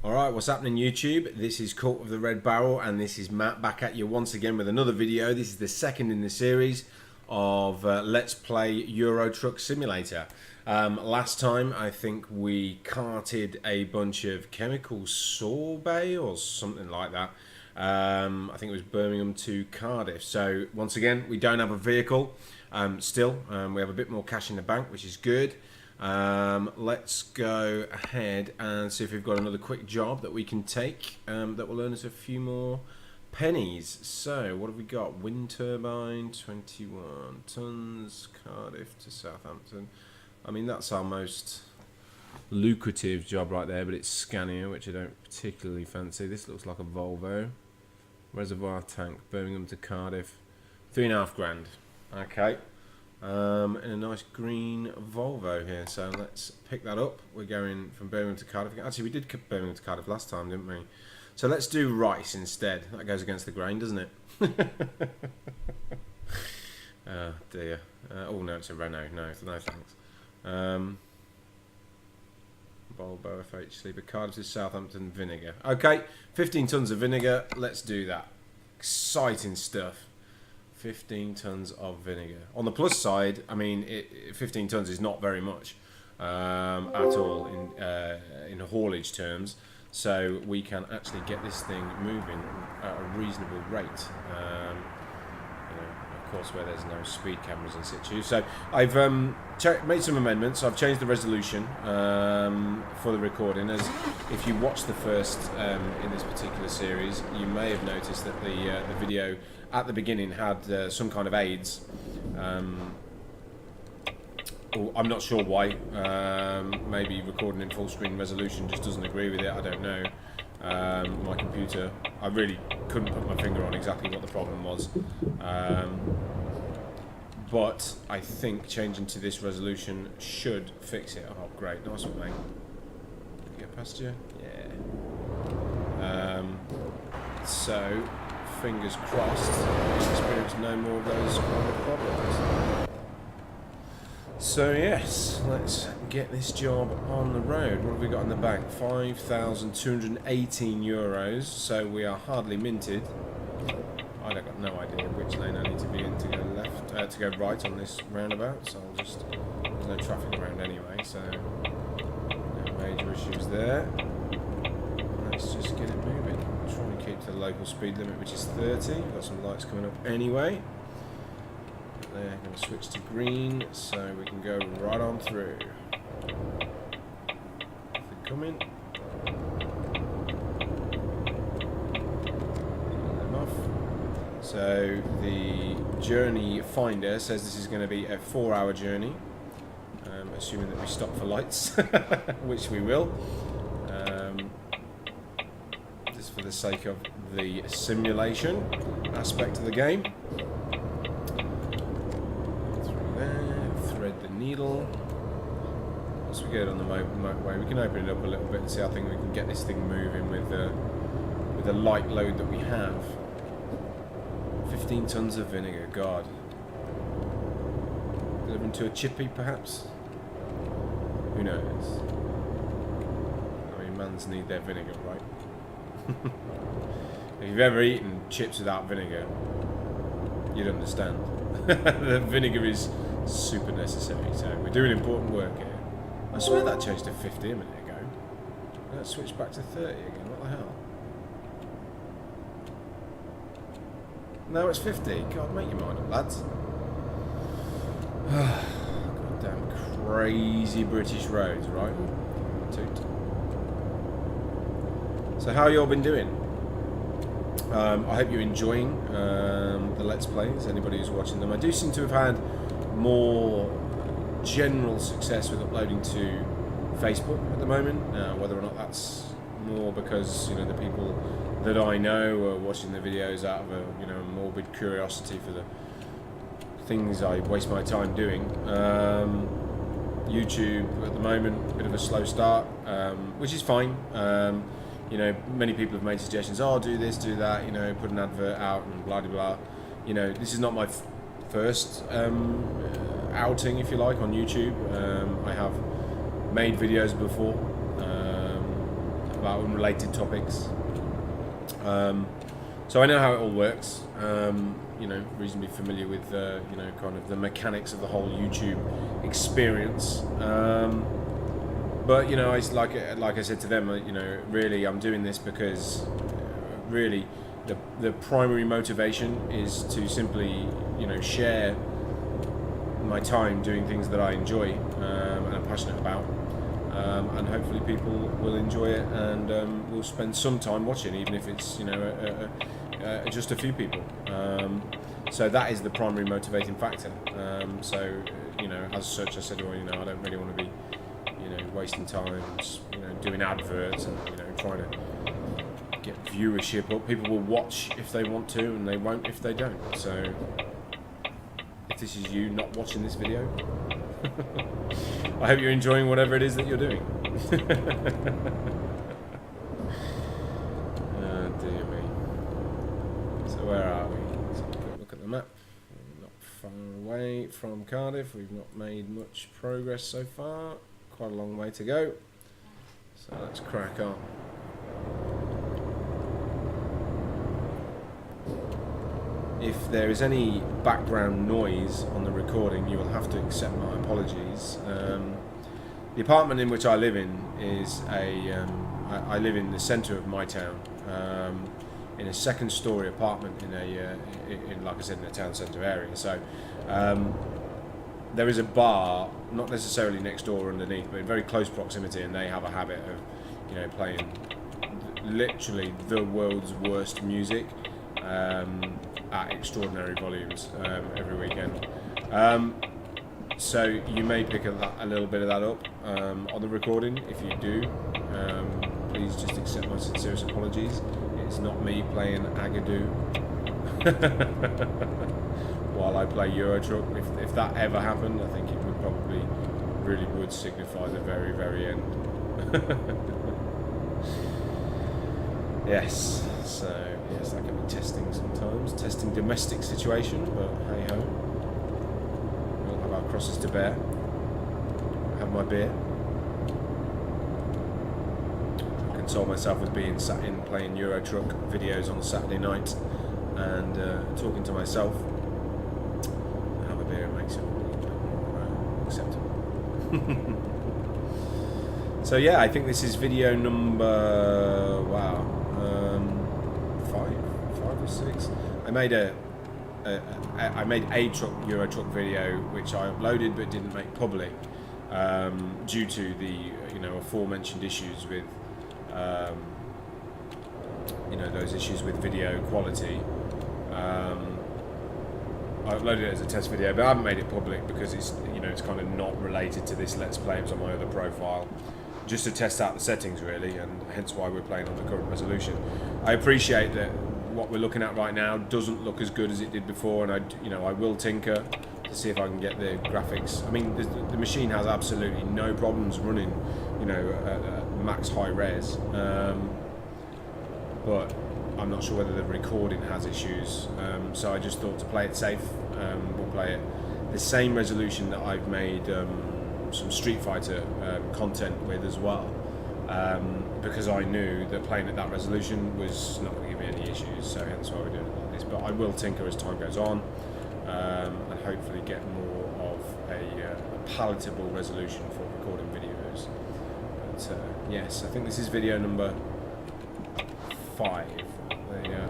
Alright, what's happening YouTube? This is Cult of the Red Barrel and this is Matt back at you once again with another video. This is the second in the series of Let's Play Euro Truck Simulator. Last time I think we carted a bunch of chemical sorbet or something like that. I think it was Birmingham to Cardiff. So once again, we don't have a vehicle still. We have a bit more cash in the bank, which is good. Let's go ahead and see if we've got another quick job that we can take that will earn us a few more pennies. So what have we got? Wind turbine, 21 tons, Cardiff to Southampton. I mean, that's our most lucrative job right there, but it's Scania, which I don't particularly fancy. This looks like a Volvo. Reservoir tank, Birmingham to Cardiff, 3.5 grand. Okay. In a nice green Volvo here, so let's pick that up. We're going from Birmingham to Cardiff. Actually, we did Birmingham to Cardiff last time, didn't we? So let's do rice instead. That goes against the grain, doesn't it? Oh dear. Oh no, it's a Renault. No thanks. Volvo FH but Cardiff to Southampton vinegar. Okay, 15 tons of vinegar. Let's do that. Exciting stuff. 15 tons of vinegar. On the plus side, I mean, 15 tons is not very much at all in haulage terms. So we can actually get this thing moving at a reasonable rate. Of course, where there's no speed cameras in situ. So I've made some amendments. I've changed the resolution for the recording. As if you watch the first in this particular series, you may have noticed that the video at the beginning had some kind of aids. I'm not sure why. Maybe recording in full screen resolution just doesn't agree with it. I don't know. My computer, I really couldn't put my finger on exactly what the problem was. But I think changing to this resolution should fix it. Oh, great. Nice one, mate. Get past you? Yeah. So, fingers crossed, we experience no more of those kind of problems. So yes, let's get this job on the road. What have we got in the bank? 5,218 euros. So we are hardly minted. I've got no idea which lane I need to be in to go left, to go right on this roundabout. So I'll just, there's no traffic around anyway, so no major issues there. Let's just get it moving. Try and keep to the local speed limit, which is 30. We've got some lights coming up anyway. They're going to switch to green, so we can go right on through. They're coming. Them off. So the journey finder says this is going to be a 4-hour journey, assuming that we stop for lights, which we will. Just for the sake of the simulation aspect of the game. Thread the needle. Once we get it on the motorway, we can open it up a little bit and see how we can get this thing moving with the light load that we have. 15 tons of vinegar, God. Delivering to a chippy, perhaps? Who knows? I mean, mans need their vinegar, right? If you've ever eaten chips without vinegar, you'd understand. The vinegar is super necessary, so we're doing important work here. I swear that changed to 50 a minute ago. Let's switch back to 30 again, what the hell? No, it's 50. God, make your mind up, lads. Goddamn crazy British roads, right? Toot. So how you all been doing? I hope you're enjoying the Let's Plays, anybody who's watching them. I do seem to have had more general success with uploading to Facebook at the moment. Whether or not that's more because the people that I know are watching the videos out of a morbid curiosity for the things I waste my time doing. YouTube at the moment, a bit of a slow start, which is fine. Many people have made suggestions. Oh, do this, do that. Put an advert out and blah blah blah. This is not my first outing, if you like, on YouTube. I have made videos before. about unrelated topics. So I know how it all works. You know, reasonably familiar with you know, kind of the mechanics of the whole YouTube experience. But you know, like I said to them, you know, really I'm doing this because really the primary motivation is to simply, you know, share my time doing things that I enjoy and I'm passionate about, and hopefully people will enjoy it and will spend some time watching, even if it's, you know, just a few people. So that is the primary motivating factor. So, you know, as such, I said, well, you know, I don't really want to be, you know, wasting time, you know, doing adverts and, you know, trying to get viewership up. People will watch if they want to, and they won't if they don't. So if this is you not watching this video, I hope you're enjoying whatever it is that you're doing. Oh dear me. So where are we? Let's have a quick look at the map. We're not far away from Cardiff. We've not made much progress so far. Quite a long way to go. So let's crack on. If there is any background noise on the recording, you will have to accept my apologies. The apartment in which I live in is I live in the centre of my town, in a second-storey apartment in like I said, in a town centre area. So there is a bar, not necessarily next door or underneath, but in very close proximity, and they have a habit of, you know, playing literally the world's worst music at extraordinary volumes every weekend. So you may pick a little bit of that up on the recording. If you do, please just accept my sincerest apologies. It's not me playing Agadoo while I play Euro Truck. If that ever happened, I think it would probably really would signify the very, very end. Yes, so yes, that can be testing sometimes, testing domestic situation, but hey ho, we'll have our crosses to bear. Have my beer. I console myself with being sat in playing Euro Truck videos on a Saturday night and talking to myself. Have a beer, it makes it a little bit more acceptable. So yeah, I think this is video number, wow, 5 or 6. I made a Euro Truck video which I uploaded but didn't make public due to the, you know, aforementioned issues with you know, those issues with video quality. I uploaded it as a test video, but I haven't made it public because it's, you know, it's kind of not related to this Let's Play. It was on my other profile, just to test out the settings really, and hence why we're playing on the current resolution. I appreciate that what we're looking at right now doesn't look as good as it did before, and I will tinker to see if I can get the graphics. I mean, the machine has absolutely no problems running, you know, at max high res, but I'm not sure whether the recording has issues. So I just thought to play it safe, we'll play it the same resolution that I've made some Street Fighter content with as well, because I knew that playing at that resolution was not going to give me any issues, so hence why we're doing it like this. But I will tinker as time goes on, and hopefully get more of a palatable resolution for recording videos. But yes, I think this is video number 5,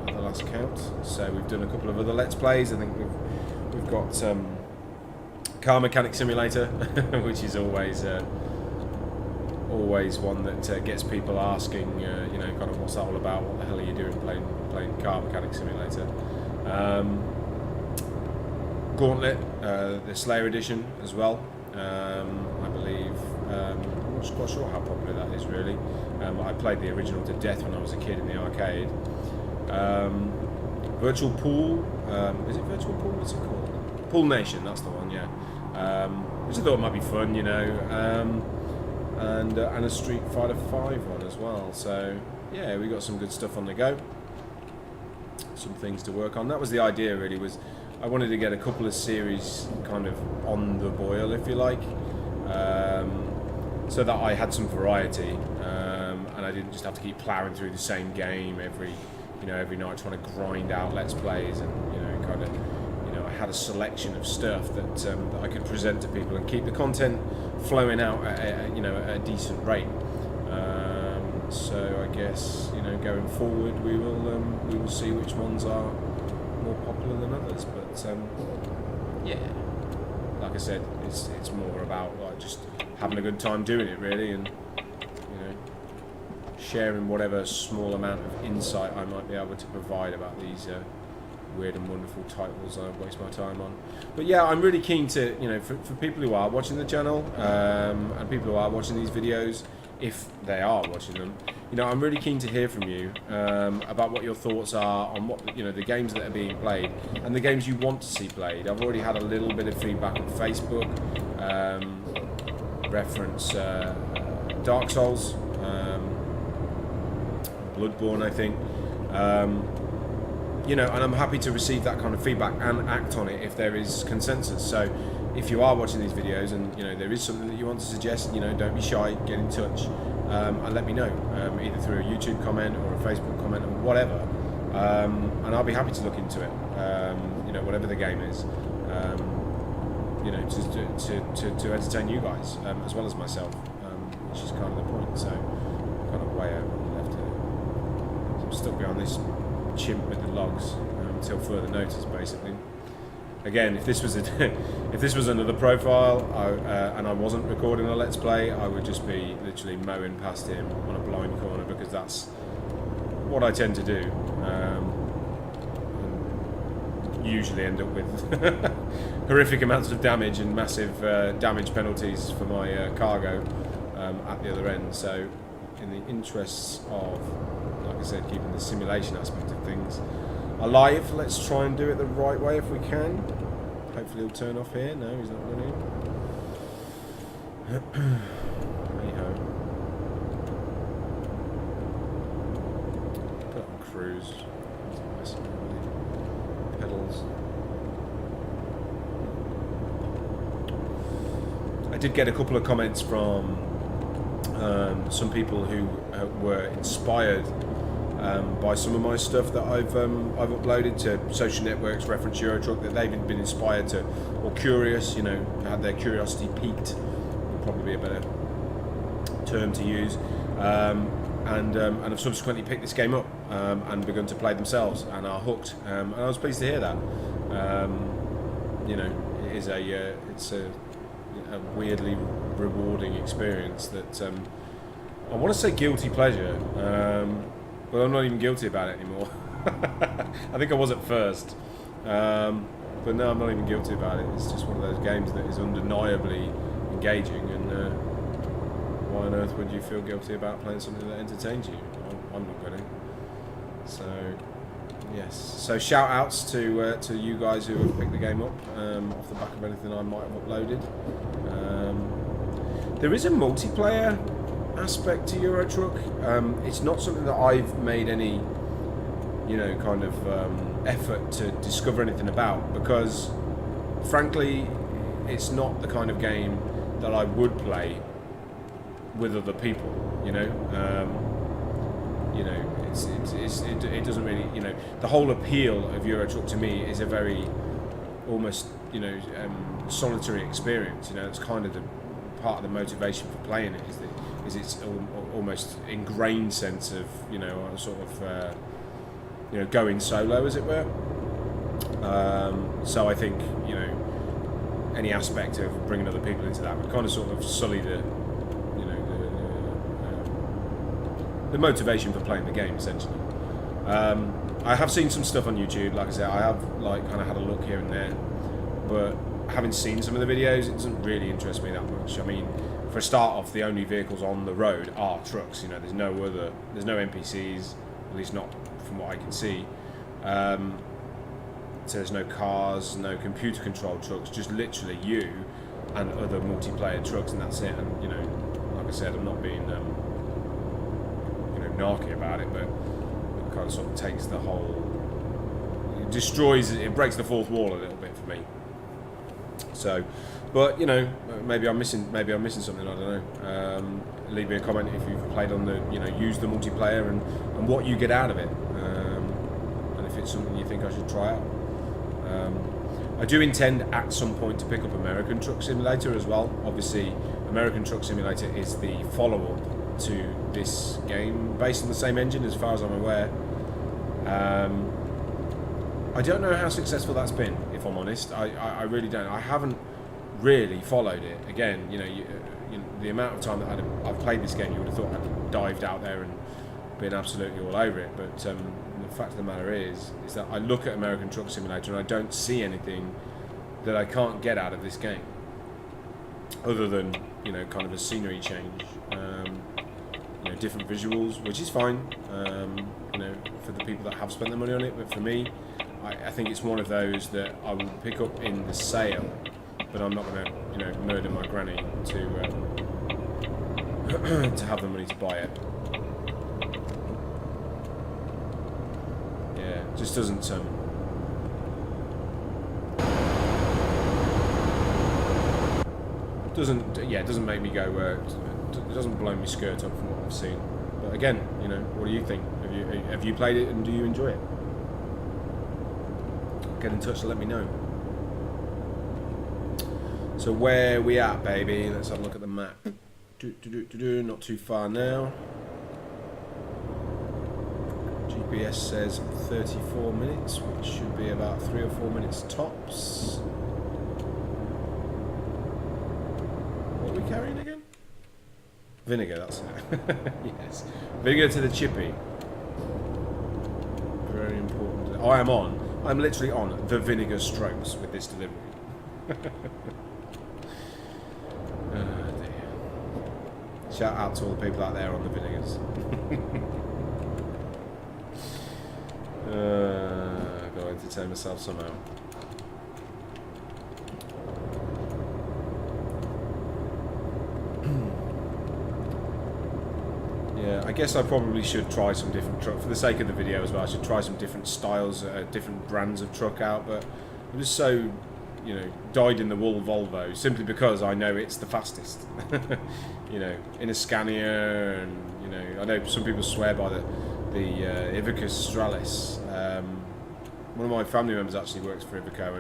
the last count. So we've done a couple of other Let's Plays. I think we've got Car Mechanic Simulator, which is always one that gets people asking, you know, kind of what's that all about? What the hell are you doing playing Car Mechanic Simulator? Gauntlet, the Slayer edition as well. I believe. I'm not quite sure how popular that is really. I played the original to death when I was a kid in the arcade. Virtual Pool, is it Virtual Pool? What's it called? Pool Nation, that's the one, yeah. Which I thought might be fun, you know, and a Street Fighter 5 one as well. So yeah, we got some good stuff on the go, some things to work on. That was the idea really, was I wanted to get a couple of series kind of on the boil, if you like, so that I had some variety, and I didn't just have to keep ploughing through the same game every night trying to grind out Let's Plays, and kind of I had a selection of stuff that I could present to people and keep the content flowing out at a decent rate. So I guess going forward we will see which ones are more popular than others, but yeah, like I said, it's more about like just having a good time doing it really, and sharing whatever small amount of insight I might be able to provide about these weird and wonderful titles I waste my time on. But yeah, I'm really keen to for people who are watching the channel and people who are watching these videos, if they are watching them, I'm really keen to hear from you about what your thoughts are on what the games that are being played and the games you want to see played. I've already had a little bit of feedback on Facebook, reference Dark Souls, Bloodborne, I think, and I'm happy to receive that kind of feedback and act on it if there is consensus. So if you are watching these videos and there is something that you want to suggest, don't be shy, get in touch and let me know, either through a YouTube comment or a Facebook comment or whatever, and I'll be happy to look into it, whatever the game is, to entertain you guys as well as myself, which is kind of the point. So kind of way over on the left here. So I'm stuck behind this chimp with the logs until further notice, basically. Again, if this was another profile and I wasn't recording a Let's Play, I would just be literally mowing past him on a blind corner, because that's what I tend to do, and usually end up with horrific amounts of damage and massive damage penalties for my cargo at the other end. So in the interests of, like I said, keeping the simulation aspect of things alive, let's try and do it the right way if we can. Hopefully he'll turn off here. No, he's not running. Hey ho. Put on cruise. Pedals. I did get a couple of comments from some people who were inspired by some of my stuff that I've uploaded to social networks, reference Eurotruck, that they've been inspired to, or curious, had their curiosity piqued, would probably be a better term to use, and have subsequently picked this game up and begun to play themselves and are hooked, and I was pleased to hear that. It is it's a weirdly rewarding experience that I want to say guilty pleasure. But I'm not even guilty about it anymore. I think I was at first. But no, I'm not even guilty about it. It's just one of those games that is undeniably engaging, and why on earth would you feel guilty about playing something that entertains you? I'm not going to. So, yes. So shout outs to you guys who have picked the game up off the back of anything I might have uploaded. There is a multiplayer aspect to Eurotruck. It's not something that I've made any kind of effort to discover anything about, because frankly it's not the kind of game that I would play with other people. It doesn't really, the whole appeal of Eurotruck to me is a very almost solitary experience. It's kind of the part of the motivation for playing it is its almost ingrained sense of sort of going solo, as it were. So I think any aspect of bringing other people into that would kind of sort of sully the motivation for playing the game, essentially. I have seen some stuff on YouTube, like I said. I have kind of had a look here and there, but having seen some of the videos, it doesn't really interest me that much. I mean, for a start off, the only vehicles on the road are trucks. There's no NPCs, at least not from what I can see. So there's no cars, no computer-controlled trucks, just literally you and other multiplayer trucks, and that's it. And like I said, I'm not being narky about it, but it kind of sort of takes the whole, it breaks the fourth wall a little bit for me. So, but maybe I'm missing something. I don't know. leave me a comment if you've played on the, used the multiplayer and what you get out of it, and if it's something you think I should try out. I do intend at some point to pick up American Truck Simulator as well. Obviously, American Truck Simulator is the follow-up to this game, based on the same engine as far as I'm aware. I don't know how successful that's been, if I'm honest. I really don't. I haven't really followed it. Again, the amount of time that I've played this game, you would have thought I'd dived out there and been absolutely all over it. But the fact of the matter is that I look at American Truck Simulator and I don't see anything that I can't get out of this game, other than kind of a scenery change, different visuals, which is fine, for the people that have spent their money on it. But for me, I think it's one of those that I will pick up in the sale, but I'm not going to murder my granny to to have the money to buy it. Yeah, it just doesn't doesn't make me go, it doesn't blow my skirt up from what I've seen. But again, what do you think? Have you played it and do you enjoy it? Get in touch and let me know. So where are we at, baby? Let's have a look at the map. Not too far now. GPS says 34 minutes, which should be about 3 or 4 minutes tops. What are we carrying again? Vinegar, that's it. Yes. Vinegar to the chippy. Very important. I'm literally on the vinegar strokes with this delivery. Oh dear. Shout out to all the people out there on the Vinegars. I've got to entertain myself somehow. Yeah, I guess I probably should try some different truck for the sake of the video as well. I should try some different styles, different brands of truck out, but I'm just so, dyed-in-the-wool Volvo simply because I know it's the fastest. In a Scania, and I know some people swear by the Iveco Stralis. One of my family members actually works for Iveco,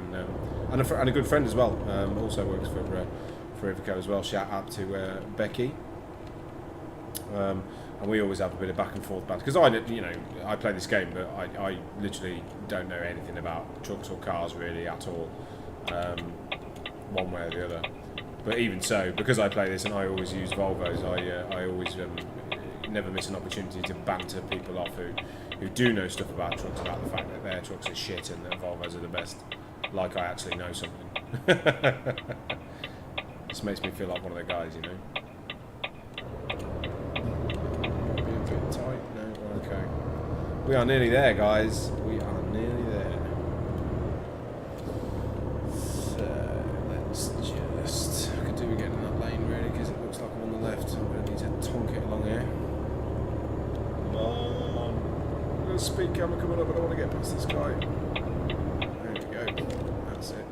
and a good friend as well also works for Iveco as well. Shout out to Becky. And we always have a bit of back and forth banter because I play this game, but I literally don't know anything about trucks or cars really at all, one way or the other. But even so, because I play this and I always use Volvos, I always never miss an opportunity to banter people off who do know stuff about trucks, about the fact that their trucks are shit and that Volvos are the best, like I actually know something. This makes me feel like one of the guys, Tight? No? Okay. We are nearly there, guys. We are nearly there. So, let's just... I could do with getting in that lane, really, because it looks like I'm on the left. I'm going to need to tonk it along here. Come on. I've got a speed camera coming up, but I don't want to get past this guy. There we go. That's it.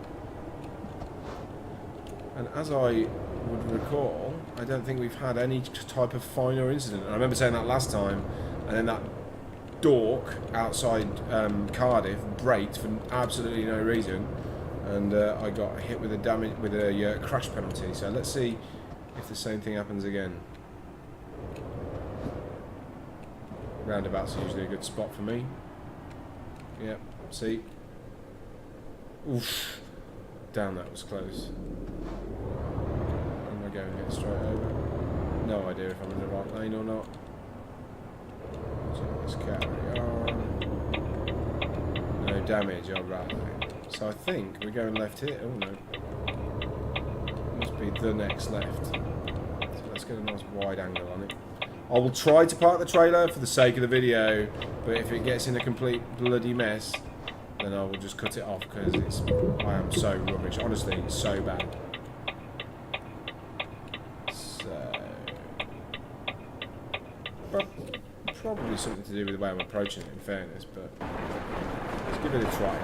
And as I would recall, I don't think we've had any type of fine or incident. And I remember saying that last time, and then that dork outside Cardiff braked for absolutely no reason, and I got hit with a crash penalty. So let's see if the same thing happens again. Roundabouts are usually a good spot for me. Yep, see? Oof. Damn, that was close. Am I going to get straight over? No idea if I'm in the right lane or not. So let's carry on. No damage, alright. So I think we're going left here. Oh no. Must be the next left. So let's get a nice wide angle on it. I will try to park the trailer for the sake of the video, but if it gets in a complete bloody mess, then I will just cut it off because I am so rubbish. Honestly, it's so bad. So, probably something to do with the way I'm approaching it, in fairness, but let's give it a try.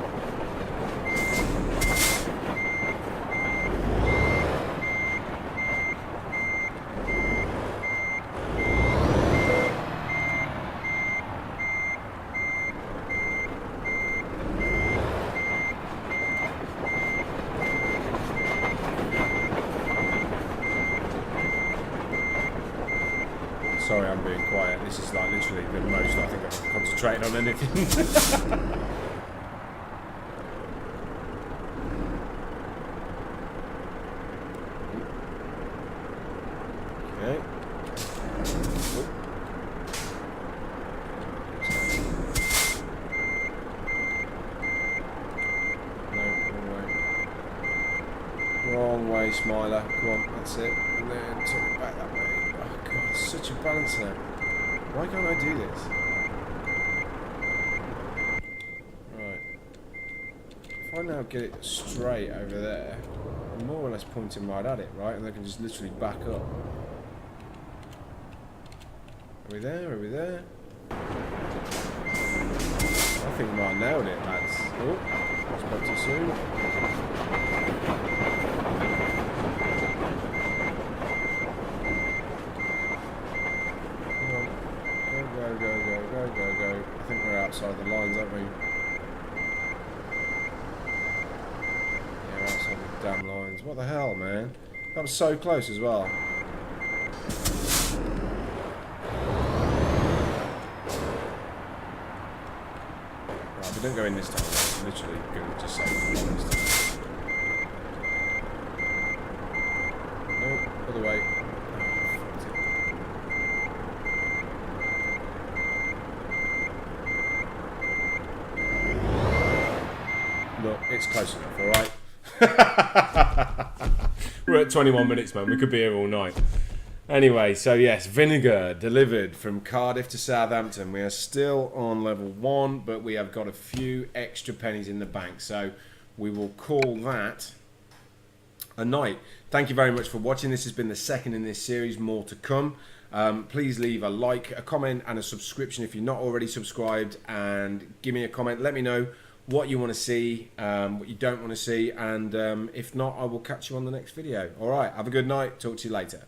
Sorry, I'm being quiet. This is like literally the most I think I've concentrated on anything. Okay. Wrong way, Smiler. Come on, that's it. And then take it back that way. Oh god, it's such a balance now. Why can't I do this? Right. If I now get it straight over there, I'm more or less pointing right at it, right? And I can just literally back up. Are we there? Are we there? I think we might have nailed it, lads. Oh, spoke too soon. Go. I think we're outside the lines, aren't we? Yeah, we're outside the damn lines. What the hell, man? That was so close as well. Right, we don't go in this time. It's literally going to just say this time. Nope, other way. Look, it's close enough, alright? We're at 21 minutes, man. We could be here all night. Anyway, so yes, Vinegar delivered from Cardiff to Southampton. We are still on level 1, but we have got a few extra pennies in the bank. So we will call that a night. Thank you very much for watching. This has been the second in this series. More to come. Please leave a like, a comment, and a subscription if you're not already subscribed. And give me a comment. Let me know what you want to see, what you don't want to see, and if not, I will catch you on the next video. All right, have a good night. Talk to you later.